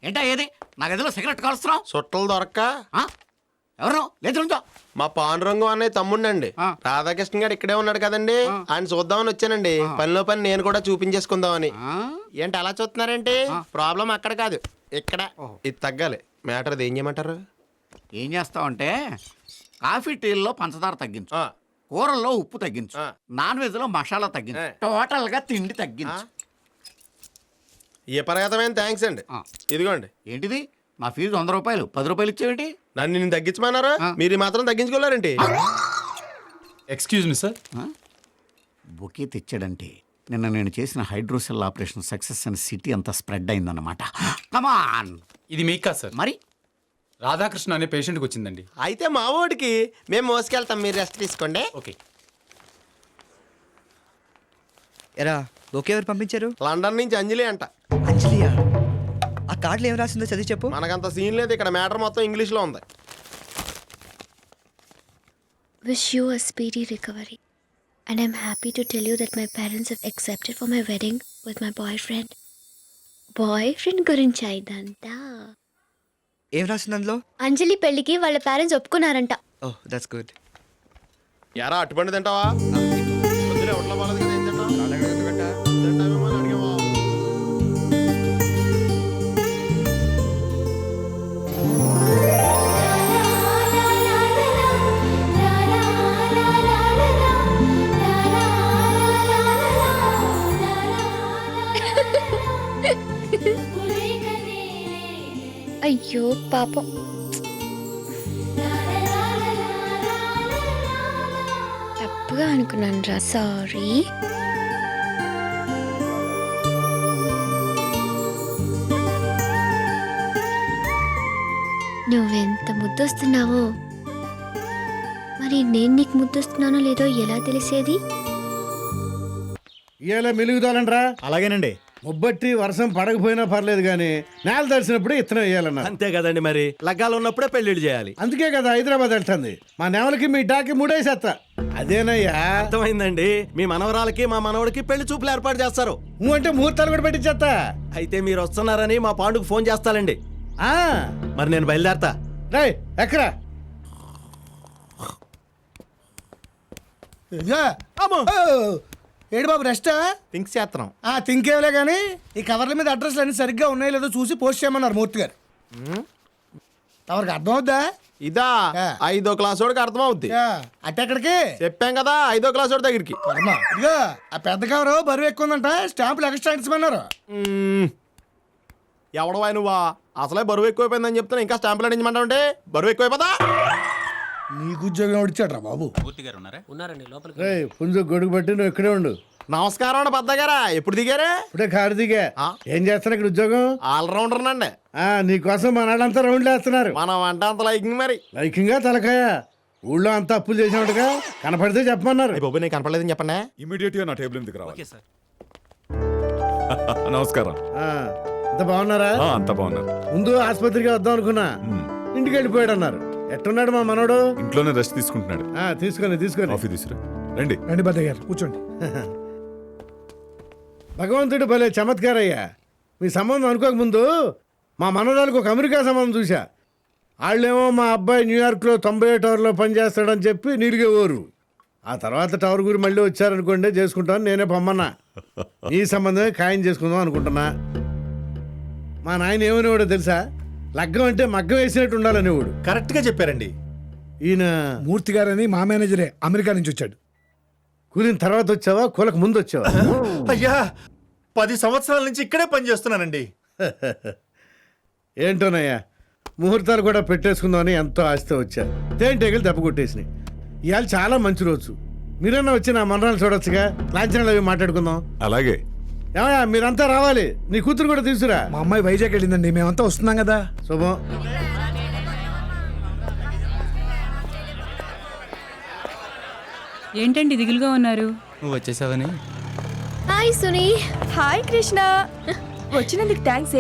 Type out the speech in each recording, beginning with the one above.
ఏంటా ఏది నా గదిలో సిగరెట్ కాలుస్తున్నావు? సుట్టలు దొరక్క ఎవరు లేదు మా పాండురంగం అన్నయ్య తమ్ముండండి. రాధాకృష్ణ గారు ఇక్కడే ఉన్నాడు కదండి, ఆయన చూద్దామని వచ్చానండి. పనిలో పని నేను కూడా చూపించేసుకుందామని. ఏంటి అలా చూస్తున్నారేంటి? ప్రాబ్లం అక్కడ కాదు, ఇక్కడ. ఇది తగ్గాలి. మ్యాటర్ అది ఏం చేయమంటారు? ఏం చేస్తావంటే కాఫీ టీల్లో పంచదార తగ్గించు, కూరల్లో ఉప్పు తగ్గించు, నాన్ వెజ్ లో మసాలా తగ్గించు, టోటల్ గా తిండి తగ్గించు. ఏ పర్యాతమైన థ్యాంక్స్ అండి. ఇదిగోండి. ఏంటిది? నా ఫీజు 100 రూపాయలు, 10 రూపాయలు ఇచ్చేవేంటి? నన్ను నేను తగ్గించమన్నారు, మీరు మాత్రం తగ్గించుకోలేరేంటి? Excuse me sir. బొకే తెచ్చాడంటే నిన్న నేను చేసిన హైడ్రోసెల్ ఆపరేషన్ సక్సెస్ అని సిటీ అంతా స్ప్రెడ్ అయిందన్నమాట. కమాన్. ఇది మీకు కాదు సార్, మరి రాధాకృష్ణ అనే పేషెంట్కి వచ్చిందండి. అయితే మా వాడికి మేము మోసుకెళ్తాం, మీరు రెస్ట్ తీసుకోండి. ఓకే. ఎరా ఓకే, ఎవరు పంపించారు? లండన్ నుంచి అంజలి అంట. అంజలియా? ఆ కార్డులో ఏం రాసిందో చదివి చెప్పు. మనకంత సీన్ లేదు, ఇక్కడ మ్యాటర్ మొత్తం ఇంగ్లీష్లో ఉంది. Wish you a speedy recovery. And I'm happy to tell you that my parents have accepted for my wedding with my boyfriend. Boyfriend గురించి ఇదంతా. ఏం రాసింది అందులో? అంజలి పెళ్లికి వాళ్ళ పేరెంట్స్ ఒప్పుకున్నారంట. Oh that's good. యారా అట్టుపండి తింటావా? పొద్దునే ఒంట్లో బాగాలేదు కదా, ఏం తింటావు? తింటావేమో అని అడిగావా? అయ్యో పాపం. తప్పుగా అనుకున్నాను రా, సారీ. నువ్వెంత ముద్దొస్తున్నావో మరి నేను నీకు ముద్దొస్తున్నానో లేదో ఎలా తెలిసేది? ఇలా మెలుగుదాలంట్రా. అలాగేనండి. ముబ్బట్టి వర్షం పడకపోయినా పర్లేదు కానీ నేల తడిసినప్పుడే ఇత్తనం వేయాలన్నారు. అంతే కదండి, మరి లగ్గాలు ఉన్నప్పుడే పెళ్లిళ్ళు చేయాలి. అందుకే కదా హైదరాబాద్ వెళ్తుంది. మా నేవలకి మీ డాకి మూడేసేస్తా. అదేనయ్యా. అర్థమైందండి. మీ మనవరాలకి మా మనవడికి పెళ్లి చూపులు ఏర్పాటు చేస్తారు. నువ్వు అంటే ముహూర్తాలు కూడా పెట్టించేస్తా. అయితే మీరు వస్తున్నారని మా పాండుకు ఫోన్ చేస్తానండి. మరి నేను బయలుదేరతా. రై ఎక్కరా? ఏడు బాబు రెస్టా? థింక్స్ చేస్తున్నాం. తింకేవలే కానీ ఈ కవర్ల మీద అడ్రస్లు అన్ని సరిగ్గా ఉన్నాయో లేదో చూసి పోస్ట్ చేయమన్నారు మూర్తి గారు. ఎవరికి అర్థం అవుద్దా? ఇదా 5వ క్లాస్ వాడికి అర్థం అవుద్ది. అట్టెక్కడికి చెప్పాం కదా, 5వ క్లాస్ వాడి దగ్గరికి. ఇదిగో ఆ పెద్ద కవరు బరువు ఎక్కువ ఉందంట, స్టాంపులు ఎక్స్ట్రా ఇచ్చమన్నారు. ఎవడవా నువ్వా? అసలే బరువు ఎక్కువైపోయిందని చెప్తున్నా, ఇంకా స్టాంపులు అందించమంటా ఉంటే బరువు ఎక్కువైపోతా. నీకు ఉద్యోగం ఇచ్చాడ్రా బాబు. ఉన్నారండి. పుంజు గొడుగు పట్టి నువ్వు ఇక్కడే ఉండు. నమస్కారం అండి పెద్దగారా. ఎప్పుడు దిగారే? ఇప్పుడే కారు దిగా. ఏం చేస్తాను ఇక్కడ ఉద్యోగం? ఆల్రౌండర్ నండి. నీకోసం మన వాళ్ళంతా రౌండ్లు వేస్తున్నారు. మనం వంట అంత లైకింగ్ మరి. లైకింగా తలకాయ? ఊళ్ళో అంతా అప్పులు చేసినట్టుగా కనపడితే చెప్పమన్నారు. బాబు నీకు కనపడలేదని చెప్పండి. ఇమీడియట్ గా నా టేబుల్ ఎందుకు రావాలి? Okay sir. నమస్కారం. అంత బాగున్నారా? అంత బాగున్నారు. ముందు ఆసుపత్రికి వద్దాం అనుకున్నా, ఇంటికి వెళ్ళిపోయాడు అన్నారు. ఎట్టున్నాడు మా మనోడు? ఇంట్లోనే రెస్ట్ తీసుకుంటున్నాడు. తీసుకొని కాఫీ తీసుకురా. రండి రండి బద్దయ్య గారు కూర్చోండి. భగవంతుడు భలే చమత్కారయ్యా. మీ సంబంధం అనుకోక ముందు మా మనవరాలకు ఒక అమెరికా సంబంధం చూసా. వాళ్ళేమో మా అబ్బాయి న్యూయార్క్లో 90 టవర్లో పనిచేస్తాడని చెప్పి నీరుగే ఊరు. ఆ తర్వాత టవర్ గురి మళ్ళీ వచ్చారనుకోండి చేసుకుంటాను, నేనే పొమ్మన్నా. ఈ సంబంధమే ఖాయం చేసుకుందాం అనుకుంటున్నా. మా నాయన ఏమనేవాడో తెలుసా? లగ్గం అంటే మగ్గం వేసినట్టు ఉండాలనేవాడు. కరెక్ట్ గా చెప్పారండి. ఈయన మూర్తి గారని మా మేనేజరే అమెరికా నుంచి వచ్చాడు. కూలిన తర్వాత వచ్చావా, కూలకు ముందు వచ్చావా? అయ్యా 10 సంవత్సరాల నుంచి ఇక్కడే పని చేస్తున్నానండి. ఏంటోనయ్యా, ముహూర్తాలు కూడా పెట్టేసుకుందామని ఎంతో ఆశతో వచ్చా. తేనెటీగలు దెబ్బ కొట్టేసినాయి. ఇవాళ చాలా మంచి రోజు. మీరన్నా వచ్చి నా మనరాలు చూడొచ్చుగా, లాంఛనాలు అవి మాట్లాడుకుందాం. అలాగే. ఏమయ్యా మీరంతా రావాలి, నీ కూతురు కూడా తీసుకురా. మా అమ్మాయి వైజాగ్ వెళ్ళిందండి, మేమంతా వస్తున్నాం కదా. శుభం. ఏంటండి దిగులుగా ఉన్నారు? నువ్వు వచ్చేసావని. హాయ్ సునీ. హాయ్ కృష్ణ. వచ్చినందుకు థ్యాంక్స్.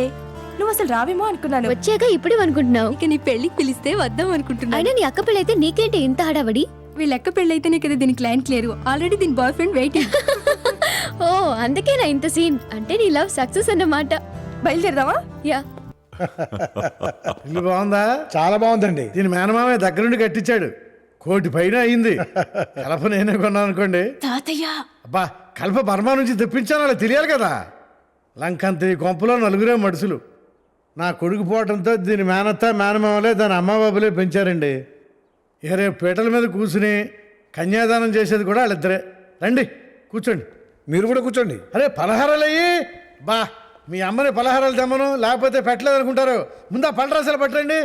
నువ్వు అసలు రావేమో అనుకున్నాను. వచ్చాక ఇప్పుడే అనుకుంటున్నావు. ఇక నీ పెళ్లికి పిలిస్తే వద్దాం అనుకుంటున్నా. అయినా నీ అక్క పెళ్ళైతే నీకేంటి ఇంత హడావడి? వీళ్ళ అక్క పెళ్ళైతేనే కదా దీని క్లయింట్ లేరు, ఆల్రెడీ దీని బాయ్ ఫ్రెండ్ వెయిటింగ్. ఓ అందుకేనా ఇంత సీన్? అంటే నీ లవ్ సక్సెస్ అన్నమాట. బయలుదేరదామా? యా. ఇల్లు బాగుందా? చాలా బాగుందండి. దీని మేనమామే దగ్గరుండి కట్టించాడు. 1 కోటి పైన అయింది. కలప నేనే కొన్నాను అనుకోండి. తాతయ్య అబ్బా, కలప బర్మా నుంచి తెప్పించాను, అలా తెలియాలి కదా. లంకంత ఈ కొంపలో 4 మడుసులు. నా కొడుకు పోవటంతో దీని మేనత్త మేనమామలే దాని అమ్మబాబులే పెంచారండి. ఇక రేపు పీటల మీద కూర్చుని కన్యాదానం చేసేది కూడా వాళ్ళిద్దరే. రండి కూర్చోండి. మీరు కూడా కూర్చోండి. అరే పలహారాలు అయ్యి బా, మీ అమ్మని పలహారాలు తెమ్మను, లేకపోతే పెట్టలేదు అనుకుంటారు. ముందు ఆ పలరాసాలు పట్టండి.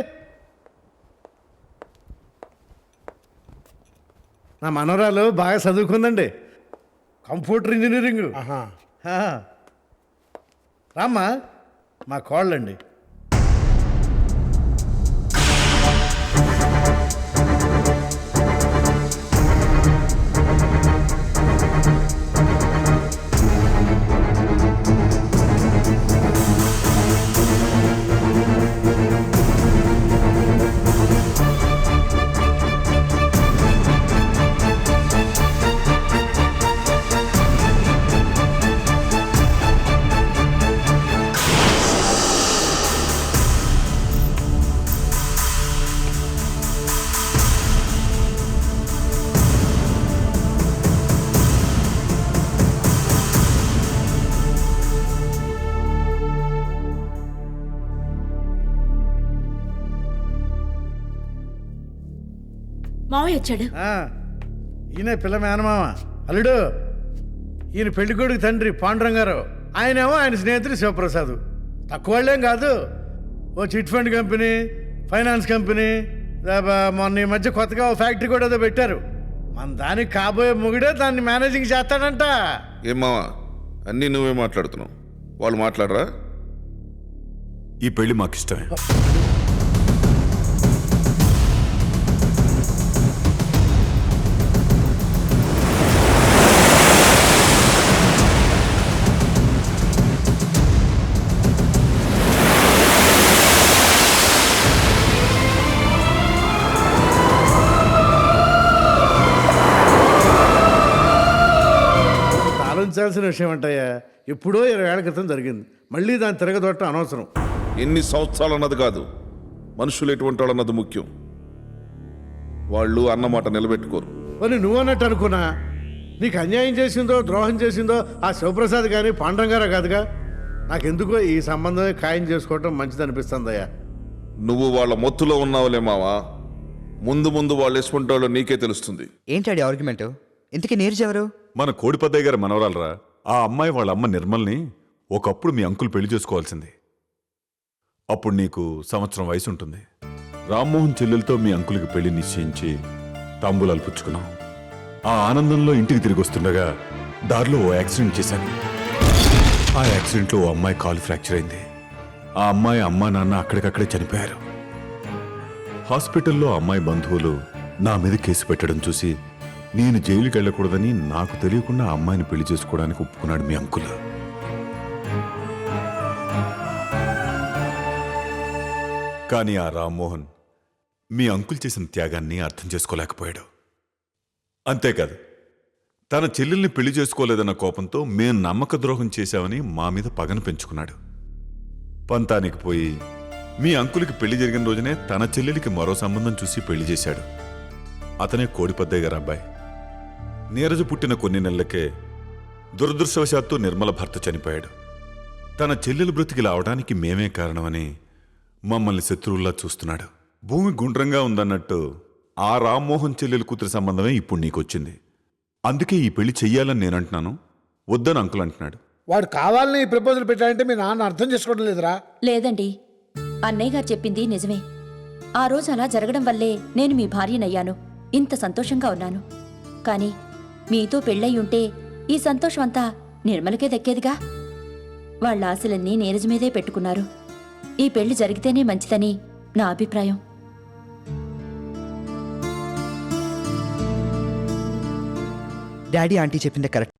నా మనవరాలు బాగా చదువుకుందండి, కంప్యూటర్ ఇంజనీరింగ్. రామ్మా, మా కోళ్ళండి. మావయ్య వచ్చాడు. ఈయన పిల్ల మేనమామ, అల్లుడు. ఈయన పెళ్లి కొడుకు తండ్రి పాండురంగారావు. ఆయనేమో ఆయన స్నేహితుడు శివప్రసాద్. తక్కువ వాళ్ళేం కాదు. ఓ chit fund company, finance company, మొన్న ఈ మధ్య కొత్తగా ఓ ఫ్యాక్టరీ కూడా ఏదో పెట్టారు. మన దానికి కాబోయే మొగుడే దాన్ని మేనేజింగ్ చేస్తాడంట. ఏమావా, అన్నీ నువ్వే మాట్లాడుతున్నావు, వాళ్ళు మాట్లాడరా? ఈ పెళ్లి మాకిష్టమే. ఆలోచించాల్సిన విషయం అంటయ్యా. ఎప్పుడో 20 ఏళ్ల క్రితం జరిగింది. మళ్ళీ దాన్ని తిరగదొట్టడం అనవసరం. ఎన్ని సంవత్సరాలు అన్నది కాదు, మనుషులు ఎటువంటి వాళ్ళు అన్నది ముఖ్యం. వాళ్ళు అన్నమాట నిలబెట్టుకోరు. మరి నువ్వు అన్నట్టు అనుకున్నా, నీకు అన్యాయం చేసిందో ద్రోహం చేసిందో ఆ శివప్రసాద్ కానీ పాండురంగారావు కాదుగా. నాకెందుకో ఈ సంబంధమే ఖాయం చేసుకోవటం మంచిది అనిపిస్తుందయ్యా. నువ్వు వాళ్ళ మొత్తులో ఉన్నావులే మావా. ముందు ముందు వాళ్ళు వేసుకుంటాడో నీకే తెలుస్తుంది. ఏంటాడి ఆర్గ్యుమెంట్? ఇంతకీ నీరజ్ ఎవరు? మన కోడిపద్దయ్య గారి మనవరాలరా. ఆ అమ్మాయి వాళ్ళ అమ్మ నిర్మల్ని ఒకప్పుడు మీ అంకుల్ పెళ్లి చేసుకోవాల్సింది. అప్పుడు నీకు 1 సంవత్సరం వయసు ఉంటుంది. రామ్మోహన్ చెల్లెలతో మీ అంకుల్కి పెళ్లి నిశ్చయించి తాంబూలాలు పుచ్చుకున్నాం. ఆ ఆనందంలో ఇంటికి తిరిగి వస్తుండగా దారిలో ఓ యాక్సిడెంట్ చేశాను. ఆ యాక్సిడెంట్లో ఓ అమ్మాయి కాలు ఫ్రాక్చర్ అయింది. ఆ అమ్మాయి అమ్మా నాన్న అక్కడికక్కడే చనిపోయారు. హాస్పిటల్లో అమ్మాయి బంధువులు నా మీద కేసు పెట్టడం చూసి నేను జైలుకి వెళ్ళకూడదని నాకు తెలియకుండా ఆ అమ్మాయిని పెళ్లి చేసుకోవడానికి ఒప్పుకున్నాడు మీ అంకుల్. కానీ ఆ రామ్మోహన్ మీ అంకుల్ చేసిన త్యాగాన్ని అర్థం చేసుకోలేకపోయాడు. అంతేకాదు, తన చెల్లెల్ని పెళ్లి చేసుకోలేదన్న కోపంతో మేం నమ్మక ద్రోహం చేశామని మా మీద పగను పెంచుకున్నాడు. పంతానికి పోయి మీ అంకుల్కి పెళ్లి జరిగిన రోజునే తన చెల్లెలికి మరో సంబంధం చూసి పెళ్లి చేశాడు. అతనే కోడిపద్దయ్య గారు అబ్బాయి. నీరజు పుట్టిన కొన్ని నెలలకే దురదృష్టవశాత్తు నిర్మల భర్త చనిపోయాడు. తన చెల్లెలు బ్రతికి లావడానికి మేమే కారణమని మమ్మల్ని శత్రువుల్లా చూస్తున్నాడు. భూమి గుండ్రంగా ఉందన్నట్టు ఆ రామ్మోహన్ చెల్లెలు కూతురి సంబంధమే ఇప్పుడు నీకొచ్చింది. అందుకే ఈ పెళ్లి చెయ్యాలని నేనంటున్నాను, వద్దని అంకుల్ అంటున్నాడు. వాడు కావాలని ఈ ప్రపోజల్ పెట్టాడంటే మీ నాన్న అర్థం చేసుకోవడం లేదురా. లేదండి, అన్నయ్య గారు చెప్పింది నిజమే. ఆ రోజు అలా జరగడం వల్లే నేను మీ భార్యనయ్యాను, ఇంత సంతోషంగా ఉన్నాను. కానీ మీతో పెళ్ళయి ఉంటే ఈ సంతోషం అంతా నిర్మలకే దక్కేదిగా. వాళ్ళ ఆశలన్నీ నీరజ్ మీదే పెట్టుకున్నారు. ఈ పెళ్లి జరిగితేనే మంచిదని నా అభిప్రాయం. డాడీ ఆంటీ చెప్పిందే కరెక్ట్.